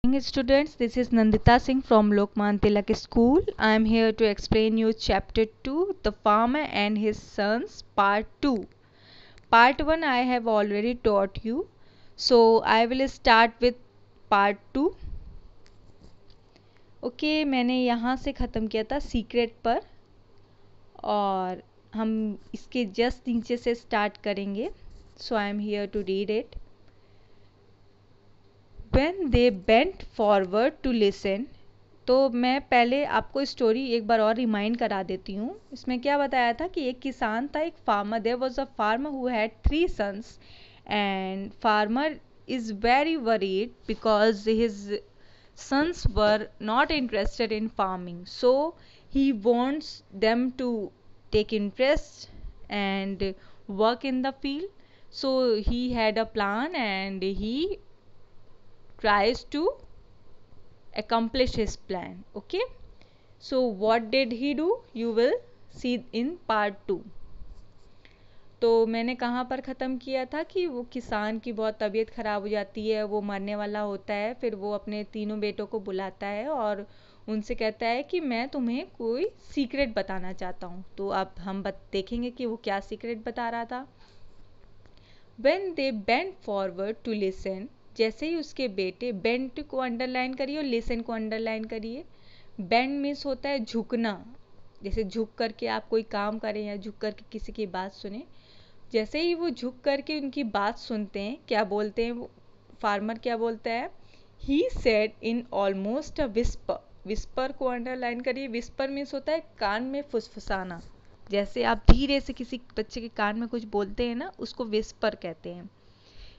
Morning students, this is Nandita Singh from Lokman Tilak School. I am here to explain you chapter 2, The Farmer and His Sons, part 2. Part 1 I have already taught you, so I will start with part 2. Okay मैंने यहाँ से ख़त्म किया था secret पर और हम इसके जस्ट नीचे से स्टार्ट करेंगे. So I am here to read it. When they bent forward to listen, तो मैं पहले आपको स्टोरी एक बार और रिमाइंड करा देती हूँ. इसमें क्या बताया था कि एक किसान था, एक farmer. There was a farmer who had 3 sons and farmer is very worried because his sons were not interested in farming, so he wants them to take interest and work in the field. So he had a plan and he tries to accomplish his plan. Okay, so what did he do? You will see in part 2. तो मैंने कहाँ पर ख़त्म किया था कि वो किसान की बहुत तबीयत ख़राब हो जाती है, वो मरने वाला होता है. फिर वो अपने तीनों बेटों को बुलाता है और उनसे कहता है कि मैं तुम्हें कोई सीक्रेट बताना चाहता हूँ. तो अब हम देखेंगे कि वो क्या सीक्रेट बता रहा था. When they bent forward to listen, जैसे ही उसके बेटे, बेंट को अंडरलाइन करिए और लिसन को अंडरलाइन करिए. बेंड मीन्स होता है झुकना, जैसे झुक करके आप कोई काम करें या झुक करके किसी की बात सुने. जैसे ही वो झुक करके उनकी बात सुनते हैं, क्या बोलते हैं वो फार्मर, क्या बोलता है? He said in almost a whisper. Whisper को अंडरलाइन करिए. विस्पर मीन्स होता है कान में फुसफुसाना. जैसे आप धीरे से किसी बच्चे के कान में कुछ बोलते हैं ना, उसको विस्पर कहते हैं.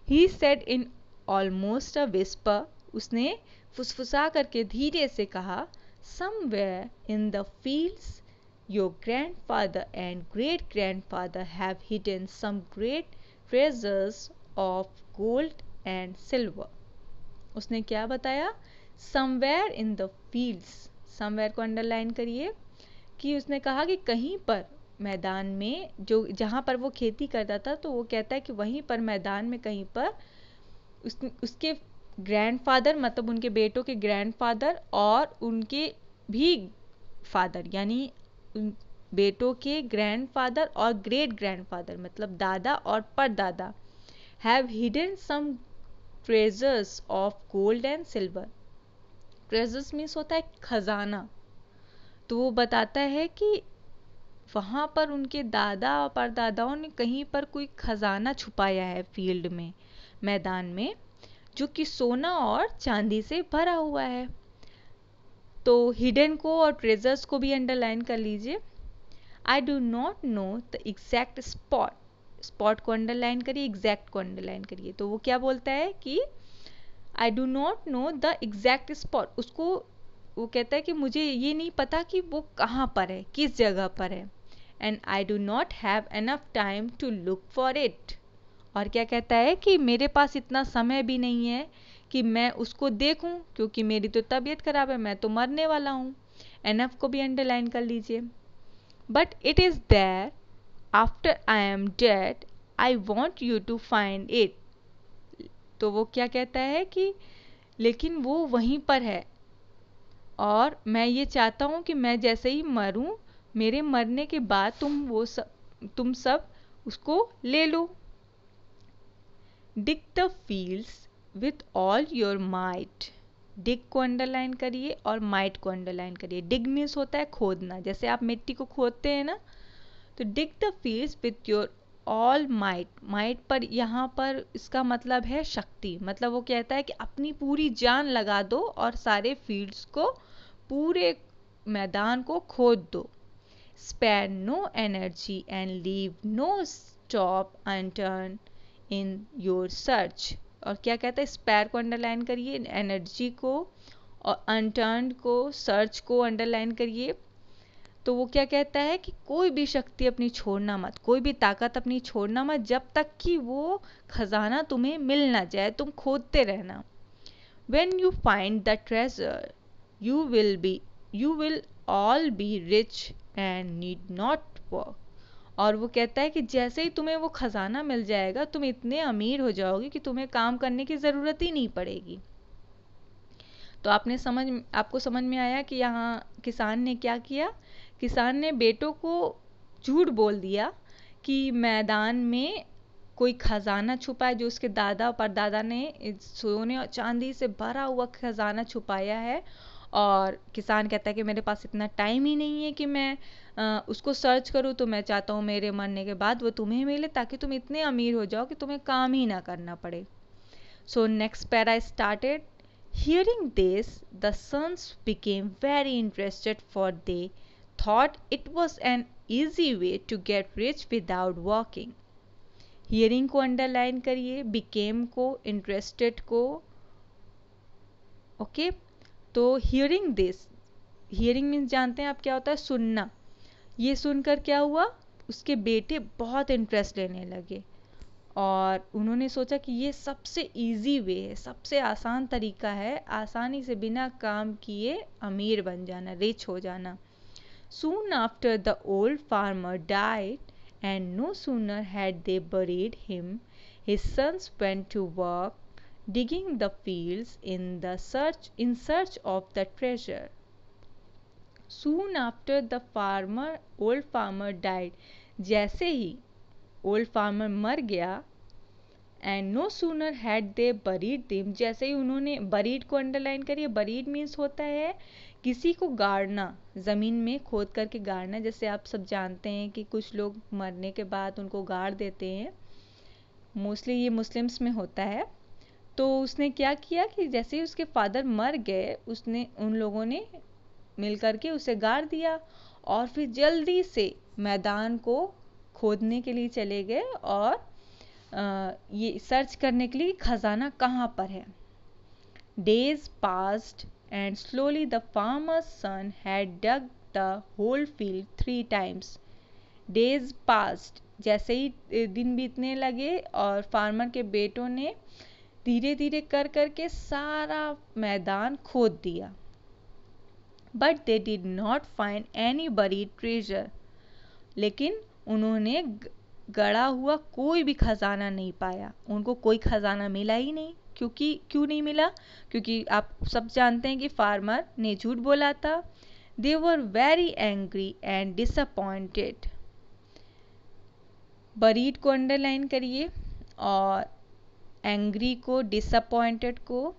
He said in almost a whisper, उसने फुसफुसा करके धीरे से कहा. Somewhere in the fields your grandfather and great grandfather have hidden some great treasures of gold and silver. उसने क्या बताया? somewhere in the fields. somewhere को अंडरलाइन करिए कि उसने कहा कि कहीं पर मैदान में, जो जहाँ पर वो खेती करता था, तो वो कहता है कि वहीं पर मैदान में कहीं पर उसके ग्रैंडफादर, मतलब उनके बेटों के ग्रैंडफादर और उनके भी फादर, यानी बेटों के ग्रैंडफादर और ग्रेट ग्रैंडफादर, मतलब दादा और परदादा, have hidden some treasures of gold and silver. Treasures means होता है खजाना. तो वो बताता है कि वहाँ पर उनके दादा और परदादाओं ने कहीं पर कोई खजाना छुपाया है फील्ड में, मैदान में, जो कि सोना और चांदी से भरा हुआ है. तो हिडन को और ट्रेजर्स को भी अंडरलाइन कर लीजिए. आई do not know the exact spot. Spot को अंडरलाइन करिए, एग्जैक्ट को अंडरलाइन करिए. तो वो क्या बोलता है कि आई do not know the exact spot. उसको वो कहता है कि मुझे ये नहीं पता कि वो कहाँ पर है, किस जगह पर है. And I do not have enough time to look for it. और क्या कहता है कि मेरे पास इतना समय भी नहीं है कि मैं उसको देखूं, क्योंकि मेरी तो तबीयत खराब है, मैं तो मरने वाला हूँ. एनफ को भी अंडरलाइन कर लीजिए. But it is there after I am dead. I want you to find it. तो वो क्या कहता है कि लेकिन वो वहीं पर है और मैं ये चाहता हूँ कि मैं जैसे ही मरूं, मेरे मरने के बाद तुम सब उसको ले लो. Dig the fields with all your might. Dig को अंडरलाइन करिए और माइट को अंडरलाइन करिए. डिग मीन्स होता है खोदना, जैसे आप मिट्टी को खोदते हैं ना. तो डिग the fields with your all might. Might पर यहाँ पर इसका मतलब है शक्ति. मतलब वो कहता है कि अपनी पूरी जान लगा दो और सारे फील्ड्स को, पूरे मैदान को खोद दो. Spare no energy and leave no stop unturn in your search. और क्या कहता है? स्पेयर को अंडरलाइन करिए, एनर्जी को, और अनटर्न को, सर्च को अंडरलाइन करिए. तो वो क्या कहता है कि कोई भी शक्ति अपनी छोड़ना मत, कोई भी ताकत अपनी छोड़ना मत, जब तक कि वो खजाना तुम्हें मिल ना जाए. तुम खोदते रहना. When you find the treasure, you will all be rich and need not work. और वो कहता है कि जैसे ही तुम्हें वो खजाना मिल जाएगा, तुम इतने अमीर हो जाओगे कि तुम्हें काम करने की ज़रूरत ही नहीं पड़ेगी. तो आपको समझ में आया कि यहाँ किसान ने क्या किया। किसान ने बेटों को झूठ बोल दिया कि मैदान में कोई खजाना छुपा है, जो उसके दादा परदादा ने सोने और चांदी से भरा हुआ खजाना छुपाया है। और किसान कहता है कि मेरे पास इतना टाइम ही नहीं है कि मैं उसको सर्च करूँ, तो मैं चाहता हूँ मेरे मरने के बाद वो तुम्हें मिले, ताकि तुम इतने अमीर हो जाओ कि तुम्हें काम ही ना करना पड़े। So next para started. Hearing this, the sons became very interested, for they thought it was an easy way to get rich without working. Hearing को underline करिए, became को, interested को, ओके। तो hearing this, hearing means जानते हैं आप क्या होता है, सुनना। ये सुनकर क्या हुआ, उसके बेटे बहुत इंटरेस्ट लेने लगे और उन्होंने सोचा कि ये सबसे इजी वे है, सबसे आसान तरीका है आसानी से बिना काम किए अमीर बन जाना, रिच हो जाना। Soon after the old farmer died, and no sooner had they buried him, his sons went to work digging the fields in search of the treasure. Soon after the old farmer died, जैसे ही old farmer मर गया, and no sooner had they buried them, जैसे ही उन्होंने, buried को underline करिए, buried means होता है किसी को गाड़ना, ज़मीन में खोद करके गाड़ना। जैसे आप सब जानते हैं कि कुछ लोग मरने के बाद उनको गाड़ देते हैं, मोस्टली ये मुस्लिम्स में होता है। तो उसने क्या किया कि जैसे ही उसके फादर मर गए, उसने उन लोगों ने मिल करके उसे गाड़ दिया और फिर जल्दी से मैदान को खोदने के लिए चले गए और ये सर्च करने के लिए खजाना कहाँ पर है। Days passed and slowly the farmer's son had dug the whole field 3 times. Days passed, जैसे ही दिन बीतने लगे और फार्मर के बेटों ने धीरे धीरे कर करके सारा मैदान खोद दिया। But they did not find any buried treasure. लेकिन उन्होंने गड़ा हुआ कोई भी खजाना नहीं पाया, उनको कोई खजाना मिला ही नहीं। क्यों नहीं मिला? क्योंकि आप सब जानते हैं कि फार्मर ने झूठ बोला था। They were very angry and disappointed. Buried को अंडरलाइन करिए और एंग्री को, डिसअपॉइंटेड को।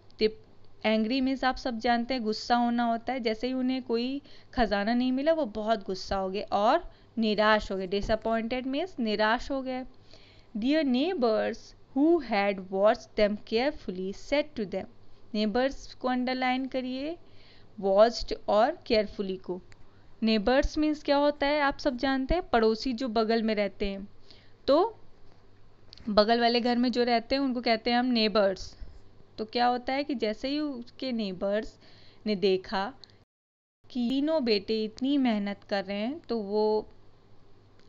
एंग्री मीन्स आप सब जानते हैं गुस्सा होना होता है। जैसे ही उन्हें कोई खजाना नहीं मिला वो बहुत गुस्सा हो गए और निराश हो गए। डिसअपॉइंटेड मीन्स निराश हो गए। Their neighbors who had watched them carefully said to them. Neighbors को अंडरलाइन करिए, watched और carefully को। Neighbors मीन्स क्या होता है आप सब जानते हैं, पड़ोसी जो बगल में रहते हैं। तो बगल वाले घर में जो रहते हैं उनको कहते हैं हम नेबर्स। तो क्या होता है कि जैसे ही उसके नेबर्स ने देखा कि तीनों बेटे इतनी मेहनत कर रहे हैं, तो वो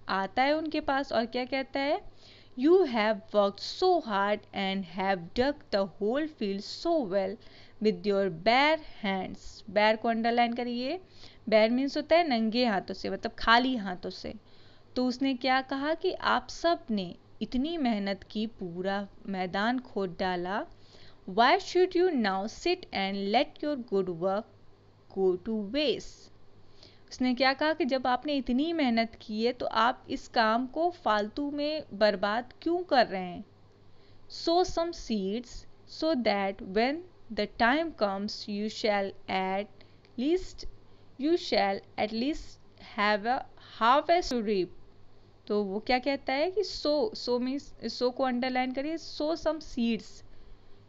आता है उनके पास और क्या कहता है, You have worked so hard and have dug the whole field so well with your bare hands. bare को अंडरलाइन करिए। bare मीन्स होता है नंगे हाथों से, मतलब खाली हाथों से। तो उसने क्या कहा कि आप सब ने इतनी मेहनत की, पूरा मैदान खोद डाला। Why should you now sit and let your good work go to waste? उसने क्या कहा कि जब आपने इतनी मेहनत की है तो आप इस काम को फालतू में बर्बाद क्यों कर रहे हैं। Sow some seeds so that when the time comes you shall at least have a harvest to reap. तो वो क्या कहता है कि सो मीन्स, सो को अंडरलाइन करिए, sow some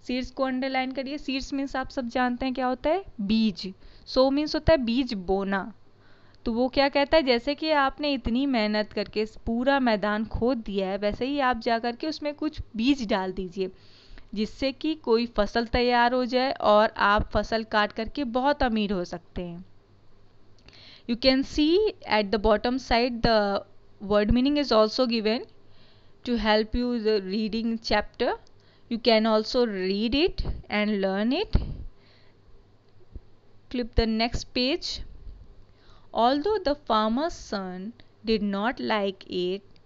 सीड्स को अंडरलाइन करिए। सीड्स मीन्स आप सब जानते हैं क्या होता है, बीज। सो मीन्स होता है बीज बोना। तो वो क्या कहता है, जैसे कि आपने इतनी मेहनत करके पूरा मैदान खोद दिया है, वैसे ही आप जा करके उसमें कुछ बीज डाल दीजिए, जिससे कि कोई फसल तैयार हो जाए और आप फसल काट करके बहुत अमीर हो सकते हैं। You can see at the bottom side the word meaning is also given to help you the reading chapter. You can also read it and learn it. Flip the next page. Although the farmer's son did not like it,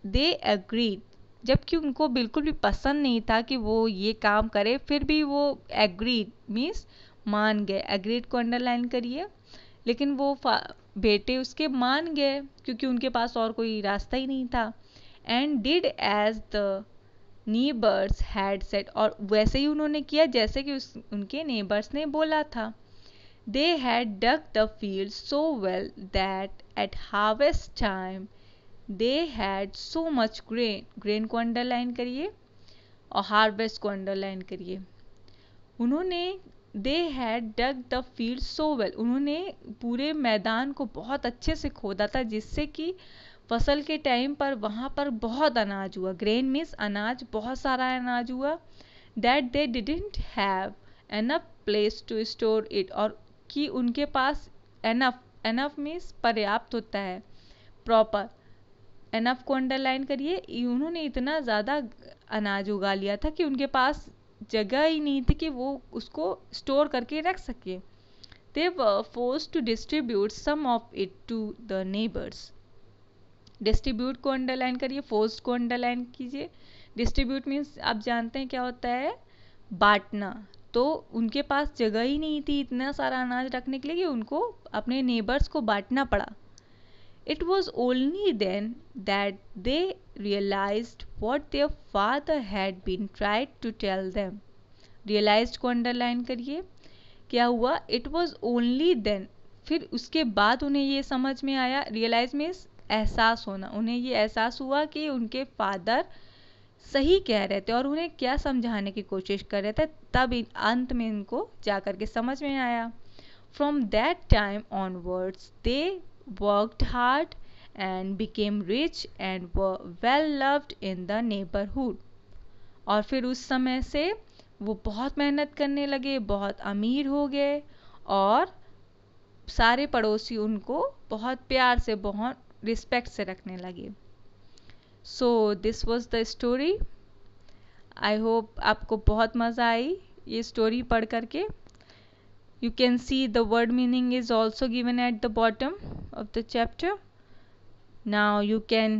they agreed. जबकि उनको बिल्कुल भी पसंद नहीं था कि वो ये काम करे, फिर भी वो agreed means मान गए, एग्रीड को अंडरलाइन करिए। लेकिन वो बेटे उसके मान गए क्योंकि उनके पास और कोई रास्ता ही नहीं था। And did as the neighbours had said, और वैसे ही उन्होंने किया जैसे कि उनके नेबर्स ने बोला था। They had dug the field so well that at harvest time they had so much grain, grain को अंडरलाइन करिए और हार्वेस्ट को अंडरलाइन करिए। उन्होंने they had dug the field so well, उन्होंने पूरे मैदान को बहुत अच्छे से खोदा था जिससे कि फसल के टाइम पर वहाँ पर बहुत अनाज हुआ। ग्रेन मीन्स अनाज, बहुत सारा अनाज हुआ। That they didn't have enough place to store it, और कि उनके पास एनफ, एनफ मीन्स पर्याप्त होता है, प्रॉपर। एनफ को अंडरलाइन करिए। उन्होंने इतना ज़्यादा अनाज उगा लिया था कि उनके पास जगह ही नहीं थी कि वो उसको स्टोर करके रख सके। They were forced to distribute some of it to the neighbours. Distribute को अंडरलाइन करिए, फोर्स्ड को अंडरलाइन कीजिए। डिस्ट्रीब्यूट मीन्स आप जानते हैं क्या होता है, बांटना। तो उनके पास जगह ही नहीं थी इतना सारा अनाज रखने के लिए कि उनको अपने नेबर्स को बांटना पड़ा। It was only then that they realized what their father had been tried to tell them. Realized को अंडरलाइन करिए। क्या हुआ? It was only then, फिर उसके बाद उन्हें ये समझ में आया। रियलाइज मीन्स एहसास होना। उन्हें ये एहसास हुआ कि उनके फादर सही कह रहे थे और उन्हें क्या समझाने की कोशिश कर रहे थे, तब अंत में इनको जाकर के समझ में आया। From that time onwards they worked hard and became rich and were well loved in the neighborhood. और फिर उस समय से वो बहुत मेहनत करने लगे, बहुत अमीर हो गए और सारे पड़ोसी उनको बहुत प्यार से, बहुत रिस्पेक्ट से रखने लगे। So this was the story. I hope आपको बहुत मज़ा आई ये स्टोरी पढ़ करके। You can see the word meaning is also given at the bottom of the chapter. Now you can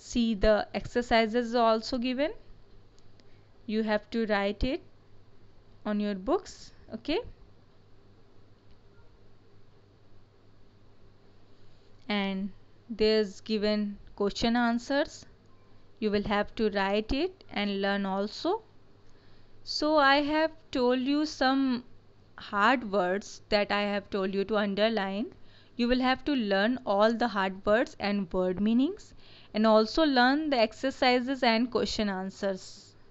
see the exercises also given. You have to write it on your books, okay? And there's given question answers. You will have to write it and learn also. So I have told you some hard words that I have told you to underline. You will have to learn all the hard words and word meanings, and also learn the exercises and question answers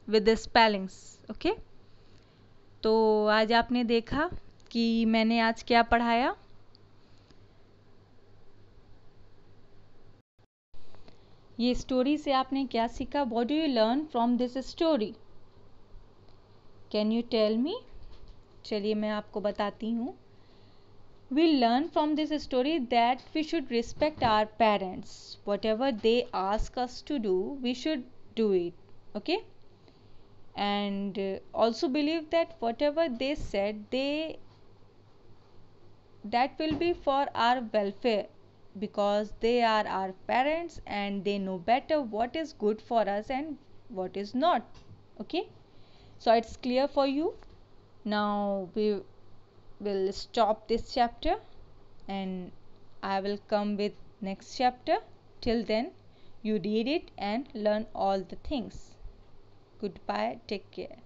with the spellings, okay? तो आज आपने देखा कि मैंने आज क्या पढ़ाया। ये स्टोरी से आपने क्या सीखा? What do you learn from this story? Can you tell me? चलिए मैं आपको बताती हूँ। We learn from this story that we should respect our parents. Whatever they ask us to do, we should do it. Okay? And also believe that whatever they said, that will be for our welfare, because they are our parents and they know better what is good for us and what is not. Okay? So it's clear for you. Now we will stop this chapter and I will come with next chapter. Till then, you read it and learn all the things. Goodbye. Take care.